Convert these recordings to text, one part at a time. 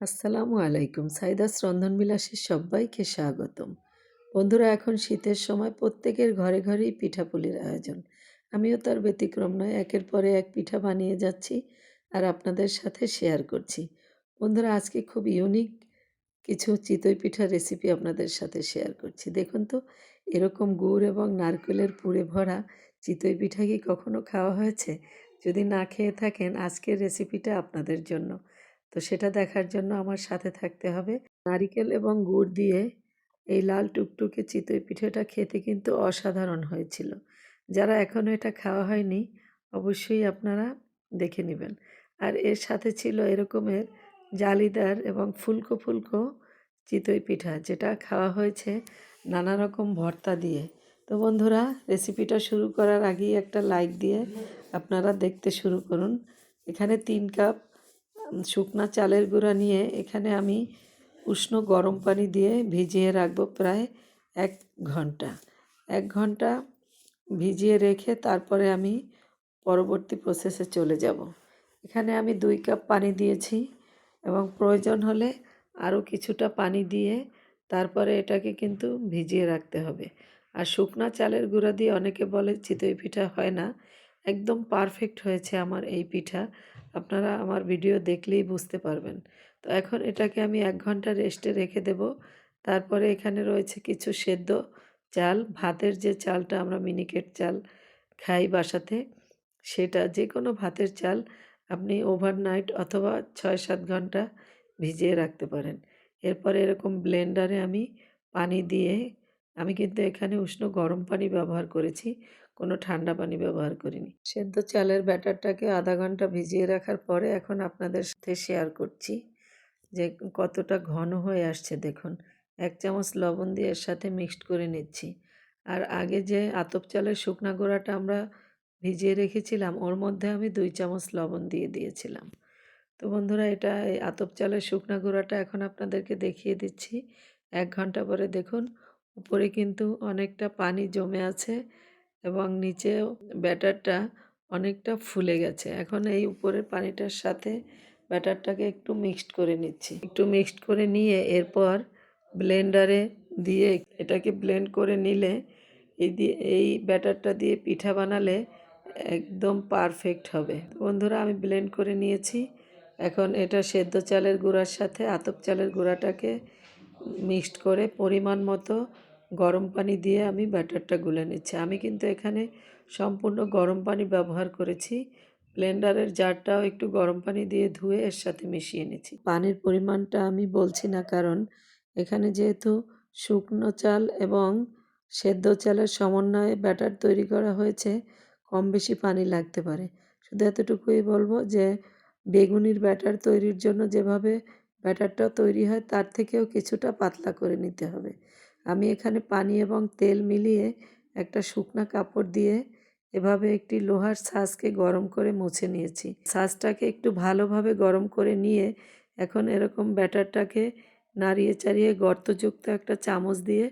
আসসালামু আলাইকুম। সাইদাস রন্ধনবিলাসে সব্বাইকে স্বাগতম। বন্ধুরা, এখন শীতের সময় প্রত্যেকের ঘরে ঘরেই পিঠাপুলির আয়োজন। আমিও তার ব্যতিক্রম নয়। একের পরে এক পিঠা বানিয়ে যাচ্ছি আর আপনাদের সাথে শেয়ার করছি। বন্ধুরা, আজকে খুব ইউনিক কিছু চিতই পিঠার রেসিপি আপনাদের সাথে শেয়ার করছি। দেখুন তো, এরকম গুড় এবং নারকেলের পুরে ভরা চিতই পিঠা কি কখনো খাওয়া হয়েছে? যদি না খেয়ে থাকেন, আজকের রেসিপিটা আপনাদের জন্য। তো সেটা দেখার জন্য আমার সাথে থাকতে হবে। নারিকেল এবং গুড় দিয়ে এই লাল টুকটুকে চিতই পিঠাটা খেতে কিন্তু অসাধারণ হয়েছিল। যারা এখনও এটা খাওয়া হয়নি, অবশ্যই আপনারা দেখে নেবেন। আর এর সাথে ছিল এরকমের জালিদার এবং ফুলকো ফুলকো চিতই পিঠা, যেটা খাওয়া হয়েছে নানা রকম ভর্তা দিয়ে। তো বন্ধুরা, রেসিপিটা শুরু করার আগেই একটা লাইক দিয়ে আপনারা দেখতে শুরু করুন। এখানে 3 কাপ শুকনা চালের গুঁড়া নিয়ে এখানে আমি উষ্ণ গরম পানি দিয়ে ভিজিয়ে রাখবো প্রায় 1 ঘন্টা। 1 ঘন্টা ভিজিয়ে রেখে তারপরে আমি পরবর্তী প্রসেসে চলে যাব। এখানে আমি 2 কাপ পানি দিয়েছি এবং প্রয়োজন হলে আরও কিছুটা পানি দিয়ে তারপরে এটাকে কিন্তু ভিজিয়ে রাখতে হবে। আর শুকনা চালের গুঁড়া দিয়ে অনেকে বলে চিতই পিঠা হয় না। একদম পারফেক্ট হয়েছে আমার এই পিঠা। আপনারা আমার ভিডিও দেখলেই বুঝতে পারবেন। তো এখন এটাকে আমি 1 ঘন্টা রেস্টে রেখে দেব। তারপরে এখানে রয়েছে কিছু সেদ্ধ চাল, ভাতের যে চালটা আমরা মিনিকেট চাল খাই বাসাতে, সেটা যে কোনো ভাতের চাল আপনি ওভারনাইট অথবা 6-7 ঘন্টা ভিজিয়ে রাখতে পারেন। এরপরে এরকম ব্লেন্ডারে আমি পানি দিয়ে, আমি কিন্তু এখানে উষ্ণ গরম পানি ব্যবহার করেছি, কোনো ঠান্ডা পানি ব্যবহার করিনি। সেদ্ধ চালের ব্যাটারটাকে আধা ঘন্টা ভিজিয়ে রাখার পরে এখন আপনাদের সাথে শেয়ার করছি যে কতটা ঘন হয়ে আসছে। দেখুন, 1 চামচ লবণ দিয়ে এর সাথে মিক্সড করে নিচ্ছি। আর আগে যে আতপ চালের শুকনা গুঁড়াটা আমরা ভিজিয়ে রেখেছিলাম, ওর মধ্যে আমি 2 চামচ লবণ দিয়ে দিয়েছিলাম। তো বন্ধুরা, এটা এই আতপ চালের শুকনা গুঁড়াটা এখন আপনাদেরকে দেখিয়ে দিচ্ছি। 1 ঘন্টা পরে দেখুন, উপরে কিন্তু অনেকটা পানি জমে আছে এবং নিচেও ব্যাটারটা অনেকটা ফুলে গেছে। এখন এই উপরের পানিটার সাথে ব্যাটারটাকে একটু মিক্সড করে নিচ্ছি। একটু মিক্সড করে নিয়ে এরপর ব্লেন্ডারে দিয়ে এটাকে ব্লেন্ড করে নিলে এই ব্যাটারটা দিয়ে পিঠা বানালে একদম পারফেক্ট হবে। বন্ধুরা, আমি ব্লেন্ড করে নিয়েছি। এখন এটা সেদ্ধ চালের গুঁড়ার সাথে আতপ চালের গুঁড়াটাকে মিক্সড করে পরিমাণ মতো গরম পানি দিয়ে আমি ব্যাটারটা গুলে নিচ্ছি। আমি কিন্তু এখানে সম্পূর্ণ গরম পানি ব্যবহার করেছি। ব্লেন্ডারের জারটাও একটু গরম পানি দিয়ে ধুয়ে এর সাথে মিশিয়ে নিচ্ছি। পানির পরিমাণটা আমি বলছি না, কারণ এখানে যেহেতু শুকনো চাল এবং সেদ্ধ চালের সমন্বয়ে ব্যাটার তৈরি করা হয়েছে, কম বেশি পানি লাগতে পারে। শুধু এতটুকুই বলবো যে বেগুনির ব্যাটার তৈরির জন্য যেভাবে ব্যাটারটা তৈরি হয়, তার থেকেও কিছুটা পাতলা করে নিতে হবে। আমি এখানে পানি এবং তেল মিলিয়ে একটা শুকনা কাপড় দিয়ে এভাবে একটি লোহার ছাঁচকে গরম করে মুছে নিয়েছি। ছাঁচটাকে একটু ভালোভাবে গরম করে নিয়ে এখন এরকম ব্যাটারটাকে নাড়িয়ে চাড়িয়ে গর্তযুক্ত একটা চামচ দিয়ে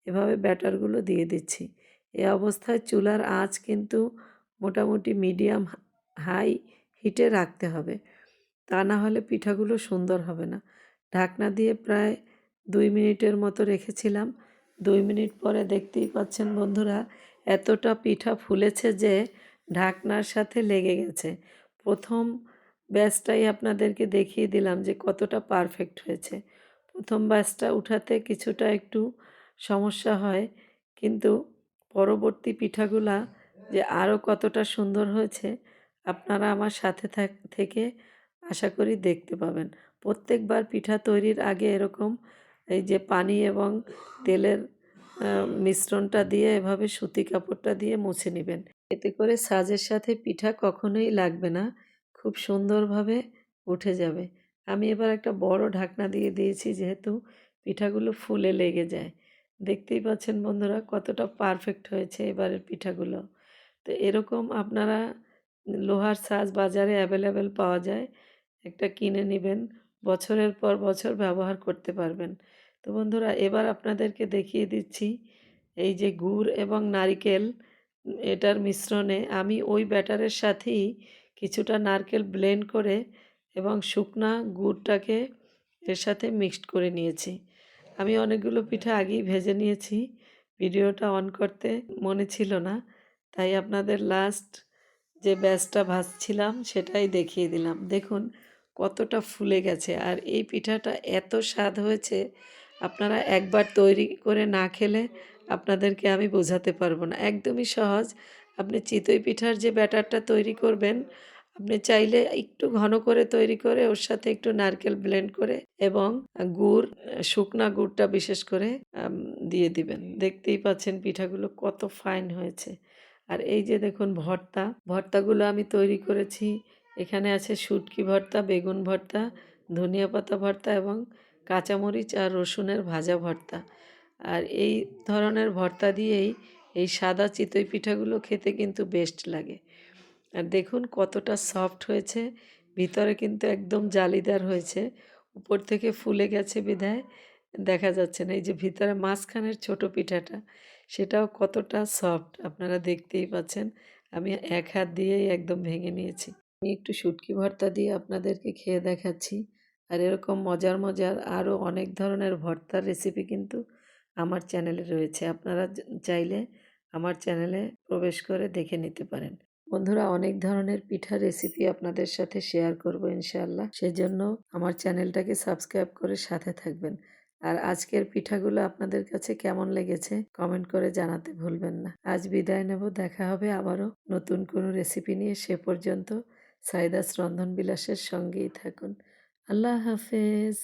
এভাবে ব্যাটারগুলো দিয়ে দিচ্ছি। এ অবস্থায় চুলার আঁচ কিন্তু মোটামুটি মিডিয়াম হাই হিটে রাখতে হবে, তা না হলে পিঠাগুলো সুন্দর হবে না। ঢাকনা দিয়ে প্রায় 2 মিনিটের মতো রেখেছিলাম। 2 মিনিট পরে দেখতেই পাচ্ছেন বন্ধুরা, এতটা পিঠা ফুলেছে যে ঢাকনার সাথে লেগে গেছে। প্রথম ব্যাচটাই আপনাদেরকে দেখিয়ে দিলাম যে কতটা পারফেক্ট হয়েছে। প্রথম ব্যাচটা উঠাতে কিছুটা একটু সমস্যা হয়, কিন্তু পরবর্তী পিঠাগুলা যে আরও কতটা সুন্দর হয়েছে আপনারা আমার সাথে থেকে আশা করি দেখতে পাবেন। প্রত্যেকবার পিঠা তৈরির আগে এরকম এই যে পানি এবং তেলের মিশ্রণটা দিয়ে এভাবে সুতি কাপড়টা দিয়ে মুছে নেবেন। এতে করে সাজের সাথে পিঠা কখনোই লাগবে না, খুব সুন্দরভাবে উঠে যাবে। আমি এবার একটা বড় ঢাকনা দিয়ে দিয়েছি, যেহেতু পিঠাগুলো ফুলে লেগে যায়। দেখতেই পাচ্ছেন বন্ধুরা কতটা পারফেক্ট হয়েছে এবারের পিঠাগুলো। তো এরকম আপনারা লোহার ছাঁচ বাজারে অ্যাভেলেবেল পাওয়া যায়, একটা কিনে নেবেন, বছরের পর বছর ব্যবহার করতে পারবেন। তো বন্ধুরা, এবার আপনাদেরকে দেখিয়ে দিচ্ছি এই যে গুড় এবং নারিকেল, এটার মিশ্রণে আমি ওই ব্যাটারের সাথেই কিছুটা নারকেল ব্লেন্ড করে এবং শুকনা গুড়টাকে এর সাথে মিক্সড করে নিয়েছি। আমি অনেকগুলো পিঠা আগেই ভেজে নিয়েছি। ভিডিওটা অন করতে মনে ছিল না। তাই আপনাদের লাস্ট যে ব্যাচটা ভাজছিলাম সেটাই দেখিয়ে দিলাম। দেখুন কতটা ফুলে গেছে আর এই পিঠাটা এত স্বাদ হয়েছে, আপনারা একবার তৈরি করে না খেলে আপনাদেরকে আমি বোঝাতে পারবো না। একদমই সহজ। আপনি চিতই পিঠার যে ব্যাটারটা তৈরি করবেন, আপনি চাইলে একটু ঘন করে তৈরি করে ওর সাথে একটু নারকেল ব্লেন্ড করে এবং গুড়, শুকনা গুড়টা বিশেষ করে আম দিয়ে দিবেন। দেখতেই পাচ্ছেন পিঠাগুলো কত ফাইন হয়েছে। আর এই যে দেখুন ভর্তা, ভর্তাগুলো আমি তৈরি করেছি। এখানে আছে শুঁটকি ভর্তা, বেগুন ভর্তা, ধনিয়া পাতা ভর্তা এবং কাঁচামরিচ আর রসুনের ভাজা ভর্তা। আর এই ধরনের ভর্তা দিয়েই এই সাদা চিতই পিঠাগুলো খেতে কিন্তু বেস্ট লাগে। আর দেখুন কতটা সফট হয়েছে, ভিতরে কিন্তু একদম জালিদার হয়েছে, উপর থেকে ফুলে গেছে বিধায় দেখা যাচ্ছে না। এই যে ভিতরে মাঝখানের ছোট পিঠাটা, সেটাও কতটা সফট আপনারা দেখতেই পাচ্ছেন। আমি এক হাত দিয়েই একদম ভেঙে নিয়েছি। আমি একটু শুটকি ভর্তা দিয়ে আপনাদেরকে খেয়ে দেখাচ্ছি। আর এরকম মজার মজার আরও অনেক ধরনের ভর্তার রেসিপি কিন্তু আমার চ্যানেলে রয়েছে। আপনারা চাইলে আমার চ্যানেলে প্রবেশ করে দেখে নিতে পারেন। বন্ধুরা, অনেক ধরনের পিঠার রেসিপি আপনাদের সাথে শেয়ার করব ইনশাআল্লাহ। সেজন্য আমার চ্যানেলটাকে সাবস্ক্রাইব করে সাথে থাকবেন। আর আজকের পিঠাগুলো আপনাদের কাছে কেমন লেগেছে কমেন্ট করে জানাতে ভুলবেন না। আজ বিদায় নেব, দেখা হবে আবারও নতুন কোনো রেসিপি নিয়ে। সে পর্যন্ত সাইদাস রন্ধন বিলাসের সঙ্গেই থাকুন। আল্লাহ হাফেজ।